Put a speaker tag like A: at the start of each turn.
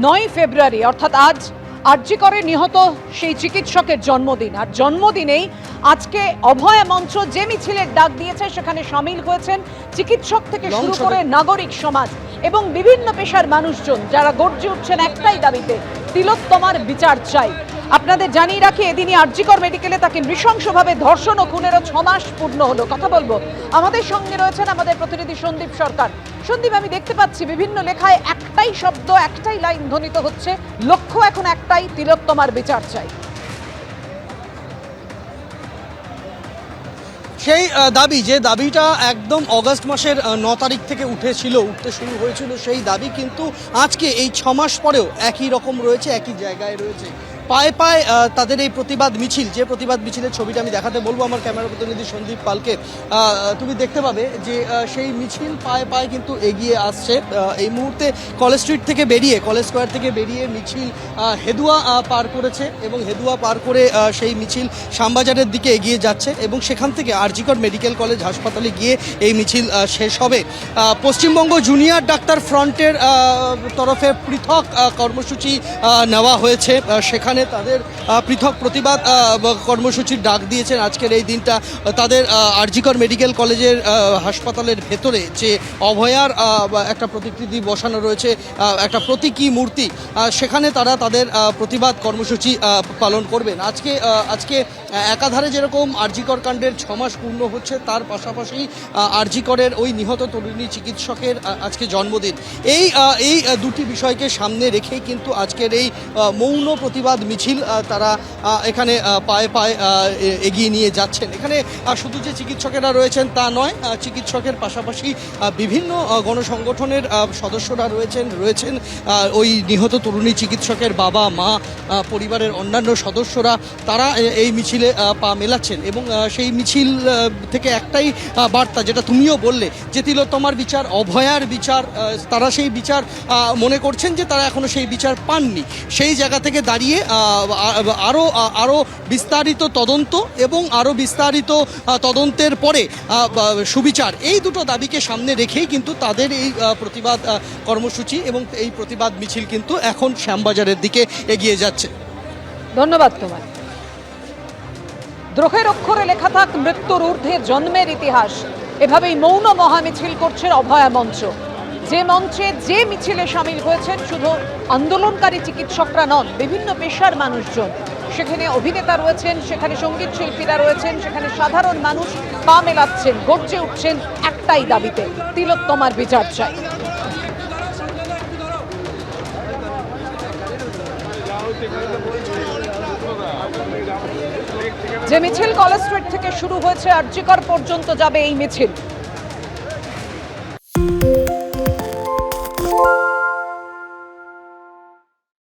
A: 9 ফেব্রুয়ারি অর্থাৎ আজ আরজি করে নিহত সেই চিকিৎসকের জন্মদিন। আর জন্মদিনেই আজকে অভয়া মঞ্চ যে মিছিলের ডাক দিয়েছে সেখানে সামিল হয়েছেন চিকিৎসক থেকে শুরু করে নাগরিক সমাজ এবং বিভিন্ন পেশার মানুষজন, যারা গর্জে উঠছেন একটাই দাবিতে, তিলোত্তমার বিচার চাই। আপনাদের জানিয়ে রাখি, এদিনই আরজিকর মেডিকেলে তাকে নৃশংসভাবে ধর্ষণ ও খুনেরও 6 মাস পূর্ণ হলো। কথা বলবো, আমাদের সঙ্গে রয়েছেন আমাদের প্রতিনিধি সন্দীপ সরকার। সন্দীপ, আমি দেখতে পাচ্ছি বিভিন্ন লেখায় একটাই শব্দ, একটাই লাইন ধ্বনিত হচ্ছে, লক্ষ্য এখন একটাই, তিলোত্তমার বিচার চাই।
B: সেই দাবি, যে দাবিটা একদম অগাস্ট মাসের 9 তারিখ থেকে উঠতে শুরু হয়েছিল, সেই দাবি কিন্তু আজকে এই 6 মাস পরেও একই রকম রয়েছে, একই জায়গায় রয়েছে। পায়ে পায়ে তাদের এই প্রতিবাদ মিছিল, যে প্রতিবাদ মিছিলের ছবিটা আমি দেখাতে বলবো আমার ক্যামেরা প্রতিনিধি সন্দীপ পালকে। তুমি দেখতে পাবে যে সেই মিছিল পায়ে পায়ে কিন্তু এগিয়ে আসছে। এই মুহূর্তে কলেজ স্ট্রিট থেকে বেরিয়ে, কলেজ স্কোয়ার থেকে বেরিয়ে মিছিল হেদুয়া পার করেছে এবং হেদুয়া পার করে সেই মিছিল শ্যামবাজারের দিকে এগিয়ে যাচ্ছে এবং সেখান থেকে আরজিকর মেডিকেল কলেজ হাসপাতালে গিয়ে এই মিছিল শেষ হবে। পশ্চিমবঙ্গ জুনিয়র ডাক্তার ফ্রন্টের তরফে পৃথক কর্মসূচি নেওয়া হয়েছে, সেখানে তাদের পৃথক প্রতিবাদ কর্মসূচির ডাক দিয়েছেন। আজকের এই দিনটা তাদের আরজিকর মেডিকেল কলেজের হাসপাতালের ভেতরে যে অভয়ার একটা প্রতিকৃতি বসানো রয়েছে, একটা প্রতীকী মূর্তি, সেখানে তারা তাদের প্রতিবাদ কর্মসূচি পালন করবেন। আজকে একাধারে যেরকম আরজিকর কাণ্ডের 6 মাস পূর্ণ হচ্ছে, তার পাশাপাশি আরজিকরের ওই নিহত তরুণী চিকিৎসকের আজকে জন্মদিন। এই দুটি বিষয়কে সামনে রেখেই কিন্তু আজকের এই মৌন প্রতিবাদ মিছিল তারা এখানে পায়ে পায়ে এগিয়ে নিয়ে যাচ্ছেন। এখানে শুধু যে চিকিৎসকেরা রয়েছেন তা নয়, চিকিৎসকের পাশাপাশি বিভিন্ন গণসংগঠনের সদস্যরা রয়েছেন ওই নিহত তরুণী চিকিৎসকের বাবা মা, পরিবারের অন্যান্য সদস্যরা, তারা এই মিছিলে পা মেলাচ্ছেন এবং সেই মিছিল থেকে একটাই বার্তা, যেটা তুমিও বললে, যে তিলোত্তমার বিচার, অভয়ার বিচার, তারা সেই বিচার মনে করছেন যে তারা এখনো সেই বিচার পাননি। সেই জায়গা থেকে দাঁড়িয়ে আরও বিস্তারিত তদন্ত এবং আরও বিস্তারিত তদন্তের পরে সুবিচার, এই দুটো দাবিকে সামনে রেখেই কিন্তু তাদের এই প্রতিবাদ কর্মসূচি এবং এই প্রতিবাদ মিছিল কিন্তু এখন শ্যামবাজারের দিকে এগিয়ে যাচ্ছে।
A: ধন্যবাদ তোমার। দ্রোহের অক্ষরে লেখা থাক মৃত্যুর ঊর্ধ্বে জন্মের ইতিহাস, এভাবেই মৌন মহামিছিল করছে অভয়া মঞ্চ। যে মঞ্চে, যে মিছিলে সামিল হয়েছেন শুধু আন্দোলনকারী চিকিৎসকরা নন, বিভিন্ন পেশার মানুষজন। সেখানে অভিনেতা রয়েছেন, সেখানে সঙ্গীত শিল্পীরা রয়েছেন, সেখানে সাধারণ মানুষ পা মেলাচ্ছেন, গর্জে উঠছেন একটাই দাবিতে, তিলোত্তমার বিচার চাই। যে মিছিল কলেজ স্ট্রিট থেকে শুরু হয়েছে, আরজিকর পর্যন্ত যাবে এই মিছিল।